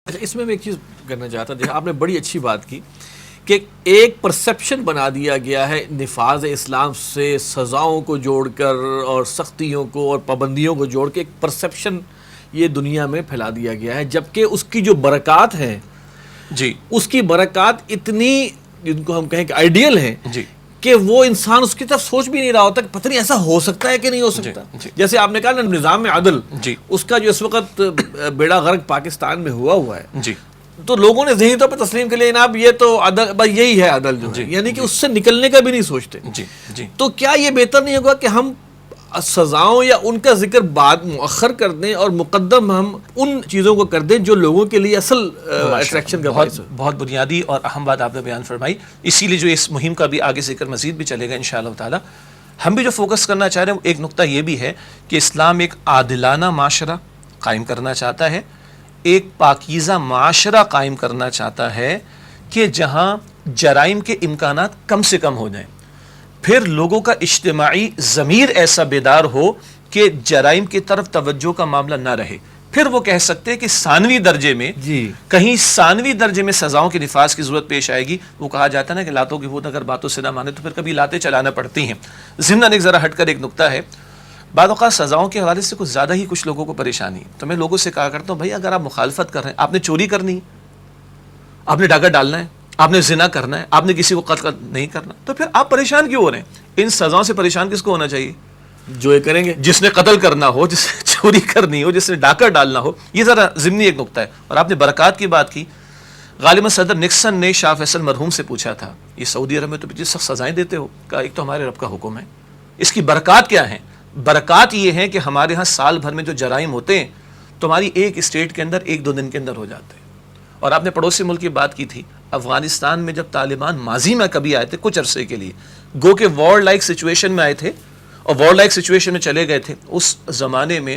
اچھا، اس میں ایک چیز کرنا چاہتا تھا، آپ نے بڑی اچھی بات کی کہ ایک پرسیپشن بنا دیا گیا ہے نفاذ اسلام سے سزاؤں کو جوڑ کر اور سختیوں کو اور پابندیوں کو جوڑ کے ایک پرسیپشن یہ دنیا میں پھیلا دیا گیا ہے، جبکہ اس کی جو برکات ہیں جی اس کی برکات اتنی جن کو ہم کہیں کہ آئیڈیل ہیں جی کہ وہ انسان اس کی طرف سوچ بھی نہیں رہا ہوتا کہ پتہ نہیں ایسا ہو سکتا ہے کہ نہیں ہو سکتا. جی جیسے آپ نے کہا نا نظام عدل، جی اس کا جو اس وقت بیڑا غرق پاکستان میں ہوا ہے، جی تو لوگوں نے ذہنی طور پر تسلیم کر لیا جناب یہ تو عدل، بس یہی ہے عدل جو ہے، یعنی کہ اس سے نکلنے کا بھی نہیں سوچتے. جی جی تو کیا یہ بہتر نہیں ہوگا کہ ہم سزاؤں یا ان کا ذکر بعد مؤخر کر دیں اور مقدم ہم ان چیزوں کو کر دیں جو لوگوں کے لیے اصل اٹریکشن کا باعث ہو؟ بہت بنیادی اور اہم بات آپ نے بیان فرمائی، اسی لیے جو اس مہم کا بھی آگے ذکر مزید بھی چلے گا انشاءاللہ تعالی. ہم بھی جو فوکس کرنا چاہ رہے ہیں ایک نقطہ یہ بھی ہے کہ اسلام ایک عادلانہ معاشرہ قائم کرنا چاہتا ہے، ایک پاکیزہ معاشرہ قائم کرنا چاہتا ہے کہ جہاں جرائم کے امکانات کم سے کم ہو جائیں، پھر لوگوں کا اجتماعی ضمیر ایسا بیدار ہو کہ جرائم کی طرف توجہ کا معاملہ نہ رہے. پھر وہ کہہ سکتے ہیں کہ ثانوی درجے میں کہیں ثانوی درجے میں سزاؤں کے نفاذ کی ضرورت پیش آئے گی. وہ کہا جاتا ہے نا کہ لاتوں کی بھوت اگر باتوں سے نہ مانے تو پھر کبھی لاتیں چلانا پڑتی ہیں. ضمن ایک ذرا ہٹ کر ایک نقطہ ہے، بعض اوقات سزاؤں کے حوالے سے کچھ زیادہ ہی کچھ لوگوں کو پریشانی ہے. تو میں لوگوں سے کہا کرتا ہوں بھائی اگر آپ مخالفت کر رہے ہیں، آپ نے چوری کرنی ہے، آپ نے ڈاکہ ڈالنا ہے، آپ نے زنا کرنا ہے، آپ نے کسی کو قتل نہیں کرنا، تو پھر آپ پریشان کیوں ہو رہے ہیں؟ ان سزاؤں سے پریشان کس کو ہونا چاہیے؟ جو یہ کریں گے، جس نے قتل کرنا ہو، جس نے چوری کرنی ہو، جس نے ڈاکہ ڈالنا ہو. یہ ذرا ضمنی ایک نقطہ ہے. اور آپ نے برکات کی بات کی، غالباً صدر نکسن نے شاہ فیصل مرحوم سے پوچھا تھا یہ سعودی عرب میں تو بڑی سخت سزائیں دیتے ہو، کہا ایک تو ہمارے رب کا حکم ہے، اس کی برکات کیا ہیں؟ برکات یہ ہیں کہ ہمارے ہاں سال بھر میں جو جرائم ہوتے ہیں تمہاری ایک اسٹیٹ کے اندر ایک دو دن کے اندر ہو جاتے ہیں. اور آپ نے پڑوسی ملک کی بات کی تھی، افغانستان میں جب طالبان ماضی میں کبھی آئے تھے کچھ عرصے کے لیے، گو کہ وار لائک سچویشن میں آئے تھے اور وار لائک سچویشن میں چلے گئے تھے، اس زمانے میں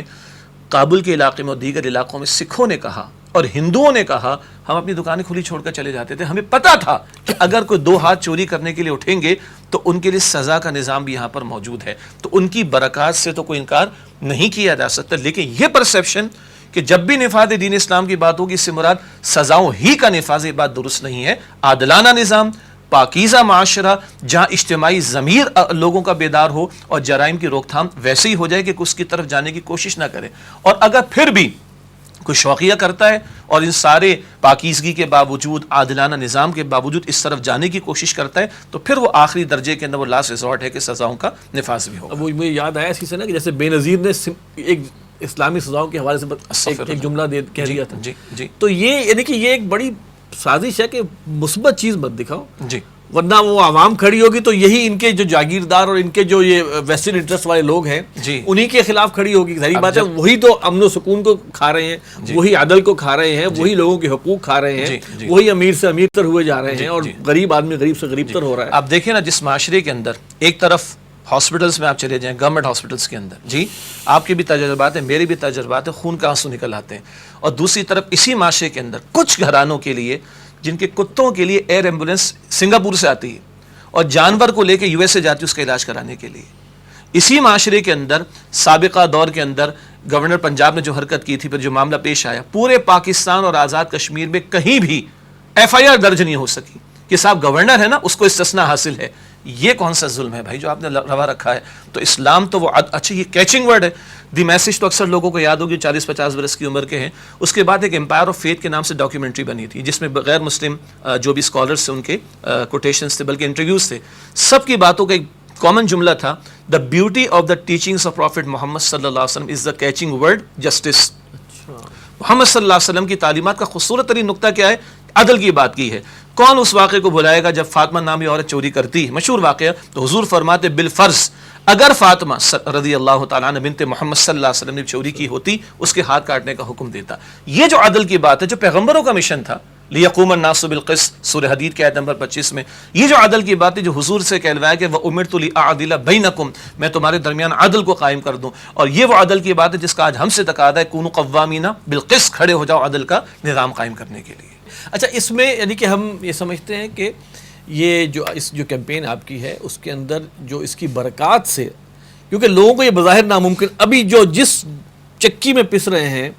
کابل کے علاقے میں اور دیگر علاقوں میں سکھوں نے کہا اور ہندوؤں نے کہا ہم اپنی دکانیں کھلی چھوڑ کر چلے جاتے تھے. ہمیں پتا تھا کہ اگر کوئی دو ہاتھ چوری کرنے کے لیے اٹھیں گے تو ان کے لیے سزا کا نظام بھی یہاں پر موجود ہے. تو ان کی برکات سے تو کوئی انکار نہیں کیا جا سکتا. لیکن یہ پرسیپشن کہ جب بھی نفاذ دین اسلام کی بات ہوگی اس سے مراد سزاؤں ہی کا نفاذ، یہ بات درست نہیں ہے. عادلانہ نظام، پاکیزہ معاشرہ جہاں اجتماعی ضمیر لوگوں کا بیدار ہو اور جرائم کی روک تھام ویسے ہی ہو جائے کہ اس کی طرف جانے کی کوشش نہ کرے. اور اگر پھر بھی کوئی شوقیہ کرتا ہے اور ان سارے پاکیزگی کے باوجود، عادلانہ نظام کے باوجود اس طرف جانے کی کوشش کرتا ہے تو پھر وہ آخری درجے کے اندر وہ لاسٹ ریزورٹ ہے کہ سزاؤں کا نفاذ بھی ہوگا. وہ مجھے یاد آیا اسی سے نا کہ جیسے بے نظیر نے ایک اسلامی سزاؤں کے حوالے سے ایک جملہ کہہ دیا تھا. جی جی تو یہ یعنی کہ یہ ایک بڑی سازش ہے کہ مثبت چیز مت دکھاؤ، جی ورنہ وہ عوام کھڑی ہوگی تو یہی ان کے جو جاگیردار اور ان کے جو یہ ویسٹرن انٹرسٹ والے لوگ ہیں جی انہی کے خلاف کھڑی ہوگی. ظاہری بات ہے وہی تو امن و سکون کو کھا رہے ہیں، وہی عدل کو کھا رہے ہیں، وہی لوگوں کے حقوق کھا رہے ہیں، وہی امیر سے امیر تر ہوئے جا رہے ہیں اور غریب آدمی غریب سے غریب تر ہو رہا ہے. آپ دیکھیں نا جس معاشرے کے اندر ایک طرف ہاسپٹلس میں آپ چلے جائیں، گورنمنٹ ہاسپٹلس کے اندر، جی آپ کے بھی تجربات ہیں، میرے بھی تجربات ہیں، خون کا آنسو نکل آتے ہیں. اور دوسری طرف اسی معاشرے کے اندر کچھ گھرانوں کے لیے جن کے کتوں کے لیے ایئر ایمبولینس سنگاپور سے آتی ہے اور جانور کو لے کے یو ایس سے جاتی ہے اس کا علاج کرانے کے لیے. اسی معاشرے کے اندر سابقہ دور کے اندر گورنر پنجاب نے جو حرکت کی تھی، پھر جو معاملہ پیش آیا، پورے پاکستان اور آزاد کشمیر میں کہیں بھی ایف آئی آر درج نہیں ہو سکی کہ صاحب گورنر ہے نا اس کو استثناء حاصل ہے. یہ کون سا ظلم ہے بھائی جو آپ نے روا رکھا ہے؟ تو اسلام تو وہ اچھا یہ کیچنگ ورڈ ہے. دی میسج تو اکثر لوگوں کو یاد ہوگی 40-50 برس کی عمر کے ہیں. اس کے بعد ایک امپائر آف فیتھ کے نام سے ڈاکیومنٹری بنی تھی جس میں غیر مسلم جو بھی اسکالرس تھے ان کے کوٹیشنس تھے بلکہ انٹرویوز تھے. سب کی باتوں کا ایک کامن جملہ تھا، the beauty of the teachings of prophet Muhammad صلی اللہ علیہ وسلم is the catching word justice. Muhammad صلی اللہ علیہ وسلم کی تعلیمات کا خوبصورت ترین نقطہ کیا ہے؟ عدل کی بات کی ہے. کون اس واقعے کو بھلائے گا جب فاطمہ نامی عورت چوری کرتی ہے، مشہور واقعہ، تو حضور فرماتے بالفرض اگر فاطمہ رضی اللہ تعالیٰ عنہ بنت محمد صلی اللہ علیہ وسلم نے چوری کی ہوتی اس کے ہاتھ کاٹنے کا حکم دیتا. یہ جو عدل کی بات ہے جو پیغمبروں کا مشن تھا، لیقوم الناس بالقسط، سورہ حدید کی آیت نمبر 25 میں یہ جو عدل کی بات ہے جو حضور سے کہلوایا کہ وَأُمِرْتُ لِأَعْدِلَ بَيْنَكُمْ، میں تمہارے درمیان عدل کو قائم کر دوں. اور یہ وہ عدل کی بات ہے جس کا آج ہم سے تقاضا ہے کونوا قوامین بالقسط، کھڑے ہو جاؤ عدل کا نظام قائم کرنے کے لیے. اچھا، اس میں یعنی کہ ہم یہ سمجھتے ہیں کہ یہ جو کیمپین آپ کی ہے اس کے اندر جو اس کی برکات سے، کیونکہ لوگوں کو یہ بظاہر ناممکن، ابھی جو جس چکی میں پس رہے ہیں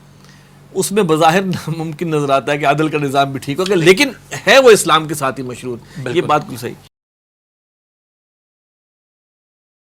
اس میں بظاہر ممکن نظر آتا ہے کہ عدل کا نظام بھی ٹھیک ہوگا، لیکن ہے وہ اسلام کے ساتھ ہی مشروط. یہ بات بالکل صحیح.